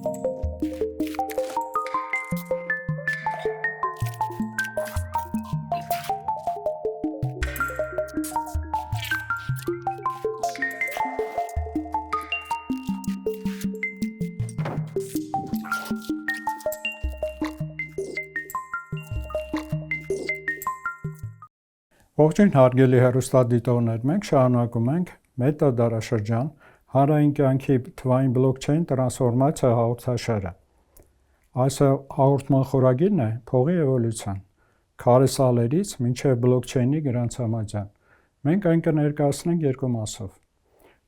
Ողջույն հարգելի հեռուստադիտողներ, մենք շարունակում ենք մետադարաշրջան հանրային կյանքի թվային բլոկչեյն տրանսֆորմացիա հաղորդաշարը։ Այս հաղորդման խորագիրն է փողի էվոլյուցիան՝ քարեսալերից մինչև բլոկչեյնի գրանցամատյան։ Մենք այն կներկայացնենք երկու մասով։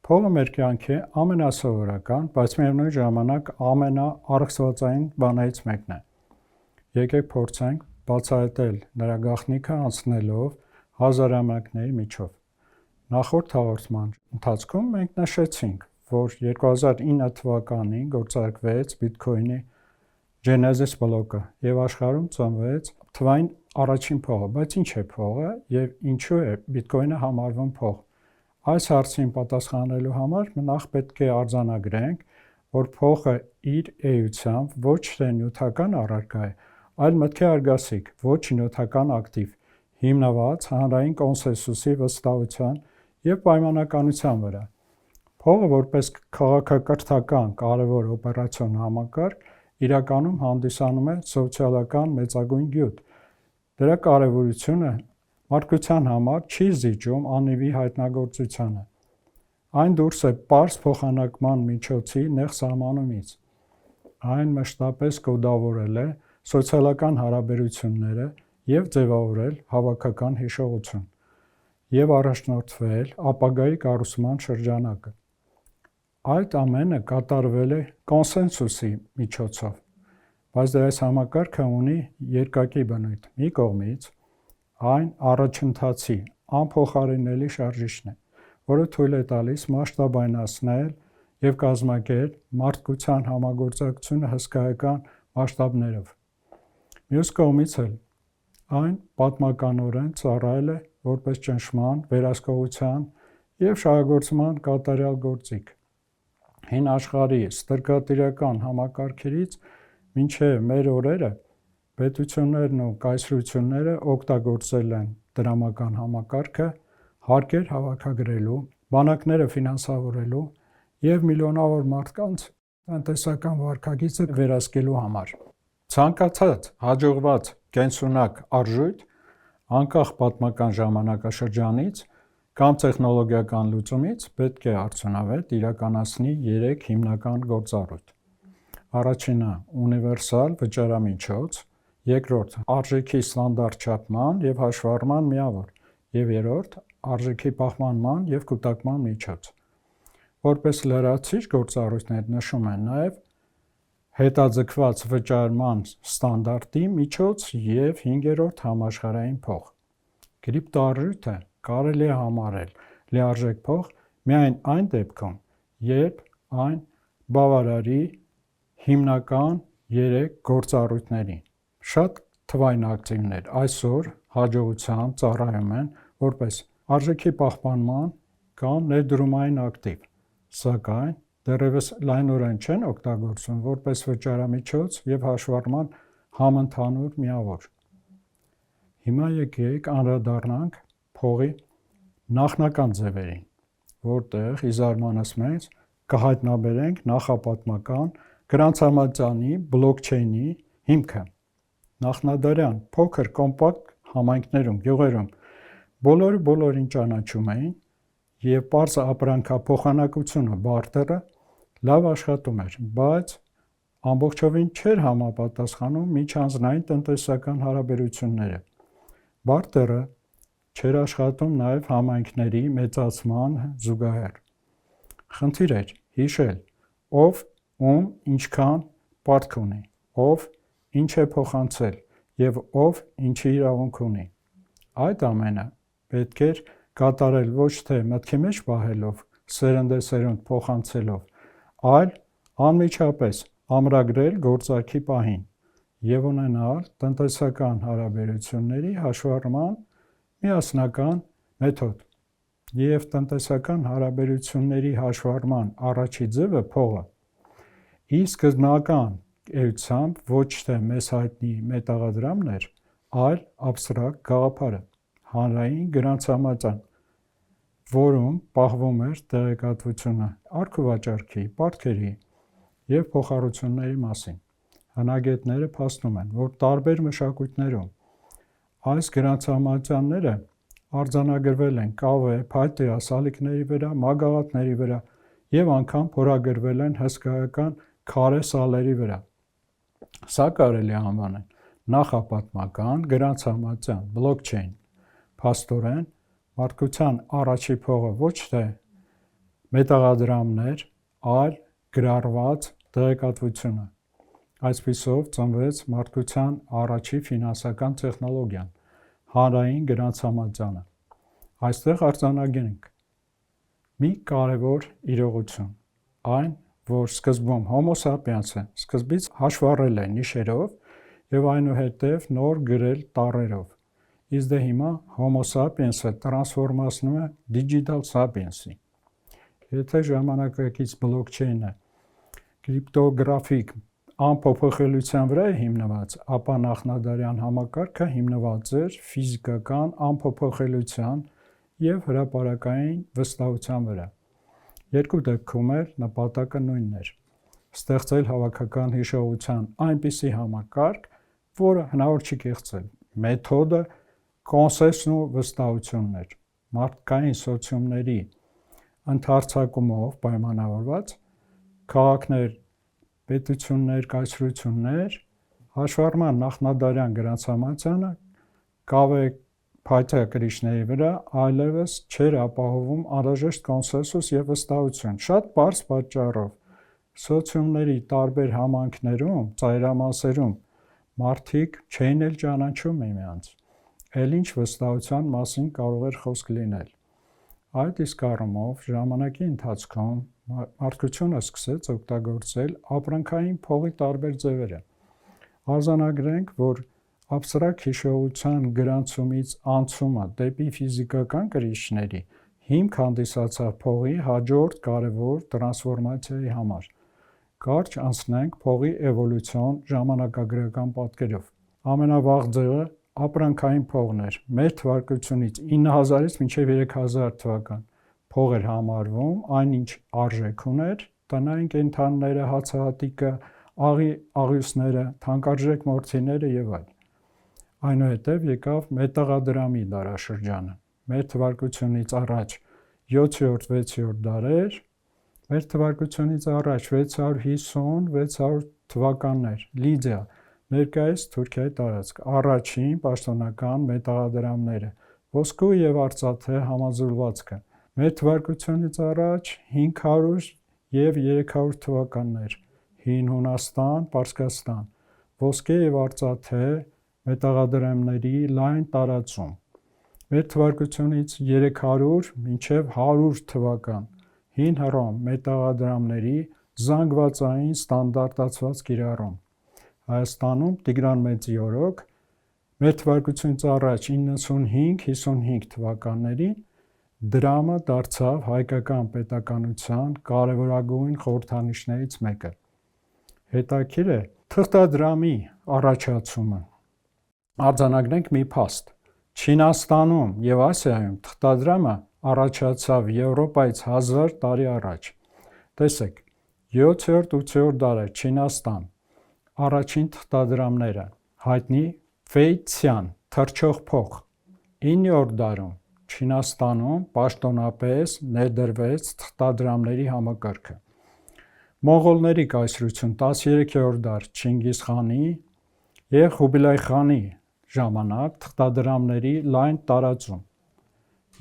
Փողը մեր կյանքի ամենասովորական, բայց միևնույն ժամանակ ամենաառցվածային բաներից մեկն է։ Եկեք փորձենք բացահայտել նրա գաղտնիքը անցնելով հազարամյակների միջով։ Նախորդ հաղորդման ընթացքում մենք նշեցինք, որ 2009 թվականին գործարկվեց բիտքոյնի Genesis բլոկը և աշխարհում ծնվեց թվային առաջին փողը, բայց ինչ է փողը և ինչու է բիտքոյնը համարվում փող։ Այս հարցին պատասխանելու համար նախ պետք է արձանագրենք, որ փողը իր էությամբ ոչ թե նյութական առարկա է, այլ մտքի արգասիկ, ոչ նյութական ակտիվ, հիմնված հանրային կոնսենսուսի վստահության և պայմանականության վրա։ Փողը որպես քաղաքակրթական կարևոր օպերացիոն համակարգ իրականում հանդիսանում է սոցիալական մեծագույն գյուտ։ Դրա կարևորությունը մարդկության համար չի զիջում անիվի հայտնագործությանը։ Այն դուրս է պարզ փոխանակման միջոցի նեղ սահմանումից։ Այն մշտապես կոդավորել է սոցիալական հարաբերությունները և ձևավորել հավաքական հիշողություն և առաջնորդվել ապագայի կառուցման շրջանակը։ Այդ ամենը կատարվել է կոնսենսուսի միջոցով, բայց այս համակարգը ունի երկակի բնույթ։ Մի կողմից այն առաջընթացի անփոխարինելի շարժիչն է, որը թույլ է տալիս մասշտաբայնացնել և կազմակերպել մարդկության համագործակցությունը հսկայական մասշտաբներով։ Մյուս կողմից էլ այն պատմականորեն ծառայել է որպես ճնշման, վերահսկողության և շահագործման կատարյալ գործիք։ Հին աշխարհի ստրկատիրական համակարգերից մինչև մեր օրերը պետություններն ու կայսրությունները օգտագործել են տրամական համակարգը հարկեր հավաքագրելու, բանակները ֆինանսավորելու և միլիոնավոր մարդկանց տնտեսական վարքագիծը վերահսկելու համար։ Ցանկացած հաջողված կենսունակ արժույթ, անկախ պատմական ժամանակաշրջանից կամ տեխնոլոգիական լուծումից, պետք է արդյունավետ իրականացնի 3 հիմնական գործառույթ։ Առաջինը ունիվերսալ վճարամիջոց, երկրորդ արժեքի ստանդարտ չափման և հաշվառման միավոր, և երրորդ արժեքի պահպանման և կուտակման միջոց։ Որպես լրացուցիչ գործառույթներ նշում են նաև հետաձգված վճարման ստանդարտի միջոց և 5-րդ համաշխարհային փող։ Կրիպտոարժույթը կարելի է համարել լիարժեք փող միայն այն դեպքում, երբ այն բավարարի հիմնական 3 գործառույթներին։ Շատ թվային ակտիվներ այսօր հաջողությամբ ծառայում են որպես արժեքի պահպանման կամ ներդրումային ակտիվ, սակայն դեռևս լայնորեն չեն օգտագործվում որպես վճարամիջոց և հաշվառման համընդհանուր միավոր։ Հիմա եկեք անդրադառնանք փողի նախնական ձևերին, որտեղ ի զարմանս մեծ կհայտնաբերենք նախապատմական գրանցամատյանի բլոկչեյնի հիմքը։ Նախնադարյան փոքր կոմպակտ համայնքներում, գյուղերում բոլորը բոլորին ճանաչում էին, և պարզ ապրանքափոխանակությունը բարտերը լավ աշխատում էր, բայց ամբողջովին չէր համապատասխանում միջանձնային տնտեսական հարաբերությունները։ Բարտերը չէր աշխատում նաև համայնքների մեծացման զուգահեռ։ Խնդիր էր հիշել ով ում ինչքան պարտք ունի, ով ինչ է փոխանցել և ով ինչի իրավունք ունի։ Այդ ամենը պետք էր կատարել ոչ թե մտքի մեջ պահելով, սերնդեսերունդ փոխանցելով, այլ անմիջապես ամրագրել գործարքի պահին և ունենալ տնտեսական հարաբերությունների հաշվառման միասնական մեթոդ։ Եվ տնտեսական հարաբերությունների հաշվառման առաջին ձևը փողը Ի սկզբնական էությամբ ոչ թե մեզ հայտնի մետաղադրամներ, այլ աբստրակտ գաղափարը, հանրային գրանցամատյան, որում պահվում էր տեղեկատվությունը առքուվաճառքի, պարտքերի և փոխառությունների մասին։ Հնագետները փաստում են, որ տարբեր մշակույթներում այս գրանցամատյանները արձանագրվել են կավե, փայտե սալիկների վրա, մագաղաթների վրա և անգամ փորագրվել են հսկայական քարե սալերի վրա։ Սա կարելի է անվանել նախապատմական գրանցամատյան (blockchain)։ Փաստորեն, մարդկության առաջի փողը ոչ թե մետաղադրամներ, այլ գրառված տեղեկատվությունը։ Այսպիսով ծնվեց մարդկության առաջի ֆինանսական տեխնոլոգիան՝ հանրային գրանցամատյանը։ Այստեղ արձանագրենք մի կարևոր իրողություն, այն, որ սկզբում Homo sapiens-ը սկզբից հաշվառել է նիշերով և այնուհետև նոր գրել տառերով, իսկ դե հիմա Homo sapiens-ը տրանսֆորմացնում է Digital Sapiens-ի։ Եթե ժամանակակից բլոքչեյնը կրիպտոգրաֆիկ անփոփոխելիության վրա է հիմնված, ապա նախնադարյան համակարգը հիմնված էր ֆիզիկական անփոփոխելիության և հրապարակային վստահության վրա։ Երկու դեպքում էլ նպատակը նույնն էր՝ ստեղծել հավաքական հիշողության այնպիսի համակարգ, որը հնարավոր չի կեղծել։ Մեթոդը կոնսենսուսն ու վստահությունն էր։ Մարդկային սոցիումների ընդարձակումով պայմանավորված քաղաքներ, պետություններ, կայսրություններ հաշվառման նախնադարյան գրանցամատյանը կավե փայտե կրիչների վրա այլևս չէր ապահովում անհրաժեշտ կոնսենսուս և վստահություն։ Շատ պարզ պատճառով՝ սոցիումների տարբեր համայնքներում, ծայրամասերում մարդիկ չէին էլ ճանաչում միմյանց, էլ ինչ վստահության մասին կարող էր խոսք լինել։ Այդ իսկ առումով ժամանակի ընթացքում մարդկությունը սկսեց օգտագործել ապրանքային փողի տարբեր ձևերը։ Արձանագրենք, որ աբստրակտ հիշողության գրանցումից անցումը դեպի ֆիզիկական կրիչների հիմք հանդիսացավ փողի հաջորդ կարևոր տրանսֆորմացիայի համար։ Կարճ անցնենք փողի էվոլյուցիոն ժամանակագրական պատկերով։ Ամենավաղ ձևը ապրանքային փողն էր։ Մ.թ. 9000-ից մինչև 3000 թվական փող էր համարվում այն, ինչ արժեք ուներ, տնային կենդանիները, հացահատիկը, աղյուսները, թանկարժեք մորթիները և այլն։ Այնուհետև եկավ մետաղադրամի դարաշրջանը։ Մ.թ. 7-րդ-6-րդ դարեր, Մ.թ. 650-600 թվականներ, Լիդիա, ներկայիս Թուրքիայի տարածք, առաջին պաշտոնական մետաղադրամները, ոսկու և արծաթե համաձուլվածքը, Մ.թ. 500 և 300 թվականներ, Հին Հունաստան, Պարսկաստան, ոսկե և արծաթե մետաղադրամների լայն տարածում, Մ.թ. 300 մինչև 100 թվական, Հին Հռոմ, մետաղադրամների զանգվածային ստանդարտացված կիրառում։ Հայաստանում Տիգրան Մեծի օրոք Մ.թ. 95-55 թվականներին դրամը դարձավ հայկական պետականության կարևորագույն խորհրդանիշներից մեկը։ Հետաքրքիր է թղթադրամի առաջացումը։ Արձանագրենք մի փաստ։ Չինաստանում և Ասիայում թղթադրամը առաջացավ Եվրոպայից 1000 տարի առաջ։ Տեսեք, 7-8-րդ դարեր Չինաստան, առաջին թղթադրամները, հայտնի Վեյ Ցյան, թռչող փող։ 9-րդ դարում Չինաստանում պաշտոնապես ներդրվեց թղթադրամների համակարգը։ Մոնղոլների կայսրություն 13-րդ դար Չինգիզ խանի և Խուբիլայ խանի ժամանակ թղթադրամների լայն տարածում։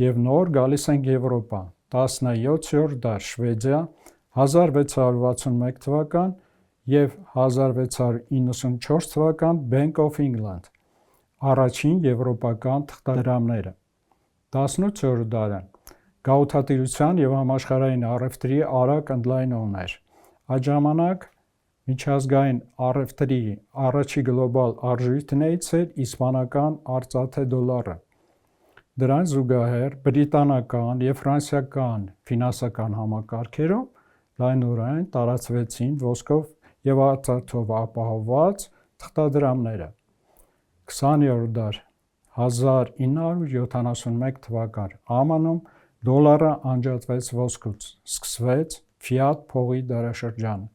Եվ նոր գալիս ենք Եվրոպա, 17-րդ դար Շվեդիա, 1661 թվական և 1694 թվական Bank of England, առաջին եվրոպական թղթադրամները։ 18-րդ դարը գաղութատիրության և համաշխարհային առևտրի արագ ընդլայնումն էր։ Այդ ժամանակ միջազգային առևտրի առաջի գլոբալ արժույթներից էր իսպանական արծաթե դոլարը։ Դրան զուգահեռ բրիտանական և ֆրանսիական ֆինանսական համակարգերում լայնորեն տարածվեցին ոսկով և արծաթով ապահովված թղթադրամները։ 20-րդ դար 1971 թվական ԱՄՆ-ում դոլարը անջատվեց ոսկուց, սկսվեց ֆիատ փողի դարաշրջանը։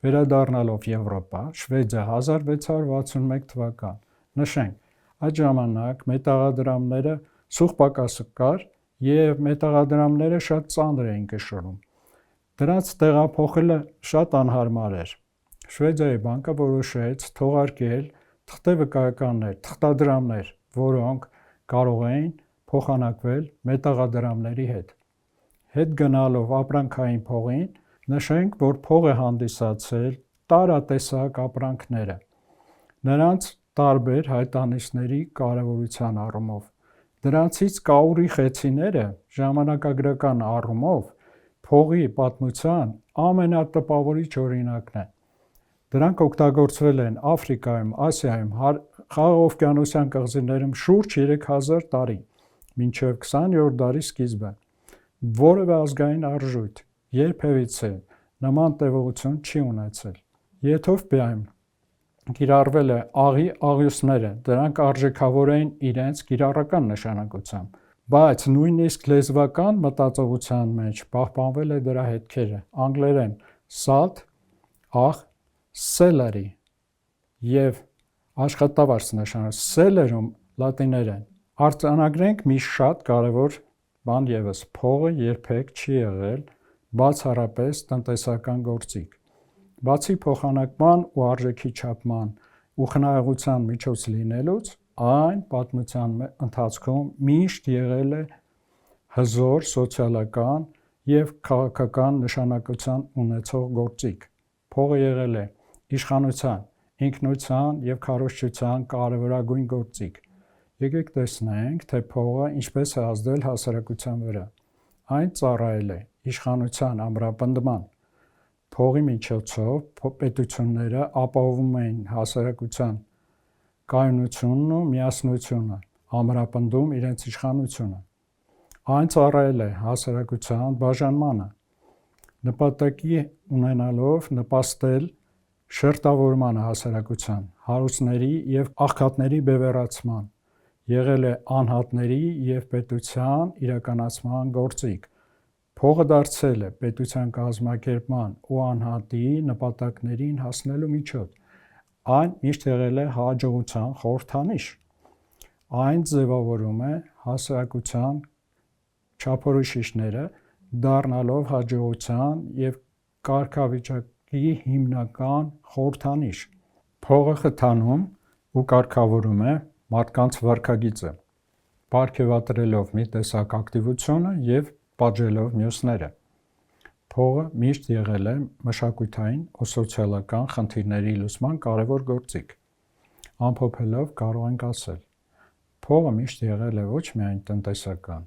Վերադառնալով Եվրոպա, Շվեդիա 1661 թվական։ Նշենք, այդ ժամանակ մետաղադրամները սուղ պակասը կար և մետաղադրամները շատ ծանր էին կշռում։ Դրանց տեղափոխելը շատ անհարմար էր։ Շվեդիայի բանկը որոշեց թողարկել թղթեվկայականներ, թղթադրամներ, որոնք կարող էին փոխանակվել մետաղադրամների հետ։ Հետ գնալով ապրանքային փողին, նշենք, որ փող է հանդիսացել տարատեսակ ապրանքները, նրանց տարբեր հայտանիշների կարևորության առումով։ Դրանցից կաուրի խեցիները ժամանակագրական առումով փողի պատմության ամենատպավորիչ օրինակն են։ Դրանք օգտագործվել են Աֆրիկայում, Ասիայում, Խաղաղօվկիանոսյան կղզիներում շուրջ 3000 տարի, մինչև 20-րդ դարի սկիզբը։ Որևէ ազգային արժույթ երբևիցե նման տևողություն չի ունեցել։ Եթովպիայում կիրառվել է աղի աղյուսները, դրանք արժեքավոր էին իրենց կիրառական նշանակությամբ, բայց նույնիսկ լեզվական մտածողության մեջ պահպանվել է դրա հետքերը։ Անգլերեն salt, աղ, celery և աշխատավարձ նշանակում celerum լատիներեն։ Արձանագրենք մի շատ կարևոր բան ևս. փողը երբեք չի եղել բացառապես տնտեսական գործիք։ Բացի փոխանակման ու արժեքի չափման ու խնայողության միջոց լինելուց, այն պատմության ընթացքում միշտ եղել է հզոր սոցիալական և քաղաքական նշանակություն ունեցող գործիք։ Փողը եղել է իշխանության, ինքնության և քարոզչության կարևորագույն գործիք։ Եկեք տեսնենք, թե փողը ինչպես է ազդել հասարակության վրա։ Այն ծառայել է իշխանության ամրապնդման։ Փողի միջոցով պետությունները ապահովում էին հասարակության կայունությունն ու միասնությունը, ամրապնդում իրենց իշխանությունը։ Այն ծառայել է հասարակության բաժանմանը, նպատակի ունենալով նպաստել շերտավորմանը հասարակության, հարուստների և աղքատների բևեռացման, եղել է անհատների և պետության իրականացման գործիք։ Փողը դարձել է պետության կազմակերպման ու անհատի նպատակներին հասնելու միջոց։ Այն միշտ եղել է հաջողության խորհրդանիշ։ Այն ձևավորում է հասարակության չափորոշիչները, դառնալով հաջողության և կարգավիճակի հիմնական խորհրդանիշ։ Փողը խթանում ու կարգավորում է մարդկանց վարքագիծը, պարգևատրելով մի տեսակ ակտիվությունը և պատժելով մյուսները։ Փողը միշտ եղել է մշակութային ու սոցիալական խնդիրների լուծման կարևոր գործիք։ Ամփոփելով կարող ենք ասել. փողը միշտ եղել է ոչ միայն տնտեսական,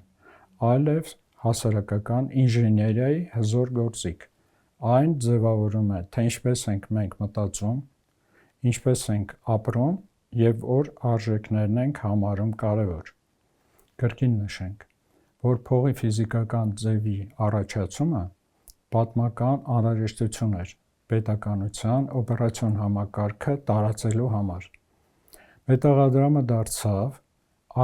այլև հասարակական ինժեներիայի հզոր գործիք։ Այն ձևավորում է, թե ինչպես ենք մենք մտածում, ինչպես ենք ապրում և որ արժեքներն ենք համարում կարևոր։ Կրկին նշենք, որ փողի ֆիզիկական ձևի առաջացումը պատմական անհրաժեշտություն էր պետականության օպերացիոն համակարգը տարածելու համար։ Մետաղադրամը դարձավ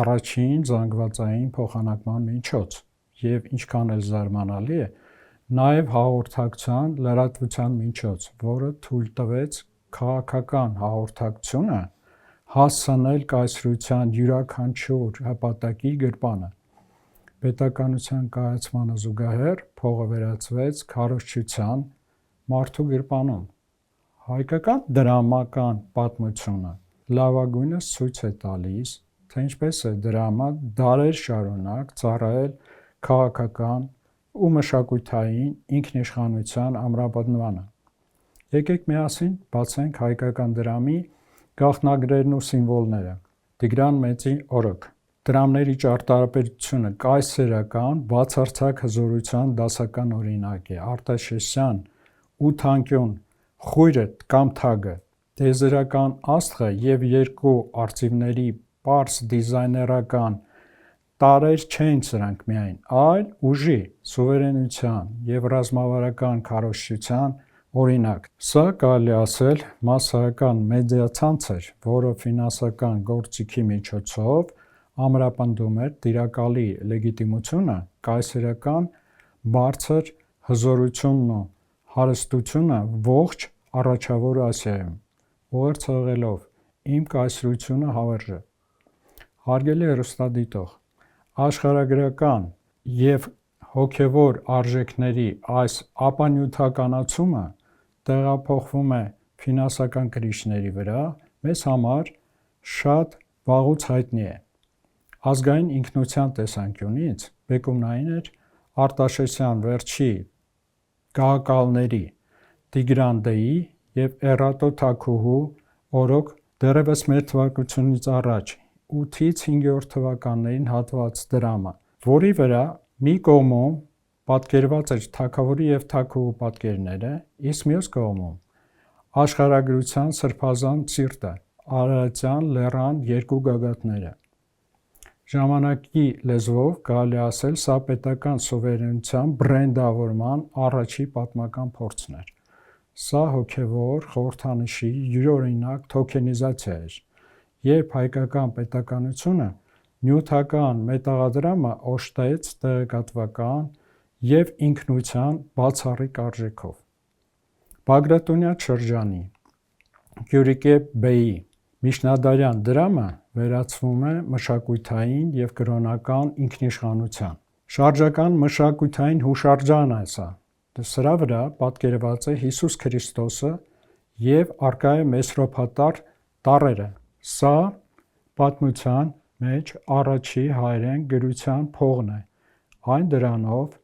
առաջին զանգվածային փոխանակման միջոց և, ինչքան էլ զարմանալի է, նաև հաղորդակցության լրատվության միջոց, որը թույլ տվեց քաղաքական հաղորդակցությունը հասցնել կայսրության յուրաքանչյուր հպատակի գրպանը։ Պետականության կայացմանը զուգահեռ փողը վերածվեց քարոզչության մարդու գրպանում։ Հայկական դրամական պատմությունը լավագույնս ցույց է տալիս, թե ինչպես է դրամը դարեր շարունակ ծառայել քաղաքական ու մշակութային ինքնիշխանության ամրապնդմանը։ Եկեք միասին բացենք հայկական դրամի գաղտնագրերն ու սիմվոլները։ Տիգրան Մեծի օրոք։ Դրամների ճարտարապետությունը կայսերական բացարձակ հզորության դասական օրինակ է։ Արտաշեսյան ութանկյուն խույրը կամ թագը, տիեզերական աստղը և երկու արծիվների պարզ դիզայներական տարրեր չէին սրանք միայն, այլ ուժի, սուվերենության և ռազմավարական քարոզչության Օրինակ, սա կարելի ասել մասսայական մեդիացանց էր, որը ֆինանսական գործիքի միջոցով ամրապնդում էր տիրակալի լեգիտիմությունը, կայսերական բարձր հզորությունն ու հարստությունը ողջ առաջավոր Ասիայում, ուղերձ հղելով «Իմ կայսրությունը հավերժ է»։ Հարգելի հեռուստադիտող, աշխարհագրական և հոգևոր արժեքների այս ապանյութականացումը տեղափոխվում է ֆինանսական կրիչների վրա, մեզ համար շատ վաղուց հայտնի է։ Ազգային ինքնության տեսանկյունից բեկումնային էր Արտաշեսյան վերջի գահակալների Տիգրան Դեի և Էրատո թագուհու օրոք դեռևս մ.թ.ա. 8-ից 5-րդ թվականներին հատված դրամը, որի վրա մի կողմում պատկերված էր թագավորի և թագուհու պատկերները, իսկ մյուս կողմում աշխարհագրության սրբազան սիրտը, Արարատյան լեռան երկու գագաթները։ Ժամանակի լեզվով կարելի ասել սա պետական սուվերենության բրենդավորման առաջին պատմական փորձն էր։ Սա հոգևոր խորհրդանիշի յուրօրինակ թոքենիզացիա էր, երբ հայկական պետականությունը նյութական մետաղադրամը օժտեց տեղեկատվական և ինքնության բացառիկ արժեքով։ Բագրատունյան շրջանի Գյուրիկե Բեյի միջնադարյան դրամը վերածվում է մշակութային և կրոնական ինքնիշխանության։ Շարժական մշակութային հուշարձան է սա։ Սրա վրա պատկերված է Հիսուս Քրիստոսը և առկա է Մեսրոպատար տառերը։ Սա պատմության մեջ առաջի հայերեն գրության փողն է։ Այն դրանով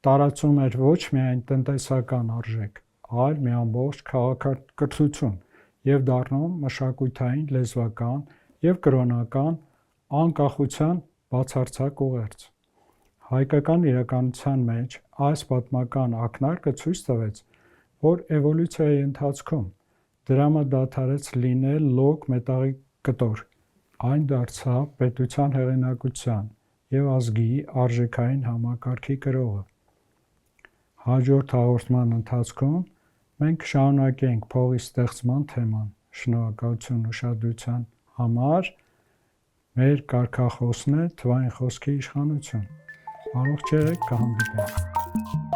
տարածում էր ոչ միայն տնտեսական արժեք, այլ մի ամբողջ քաղաքակրթություն և դառնում մշակութային, լեզվական և կրոնական անկախության բացարձակ ուղերձ։ Հայկական իրականության մեջ այս պատմական ակնարկը ցույց տվեց, որ էվոլյուցիայի ընթացքում դրամը դադարեց լինել լոկ մետաղի կտոր, այն դարձավ պետության հեղինակության և ազգի արժեքային համակարգի կրողը։ Հաջորդ հաղորդման ընթացքում մենք կշարունակենք փողի ստեղծման թեման։ Շնորհակալություն ուշադրության համար։ Մեր կարգախոսն է թվային խոսքի իշխանություն։ Առողջ եղեք, կհանդիպենք։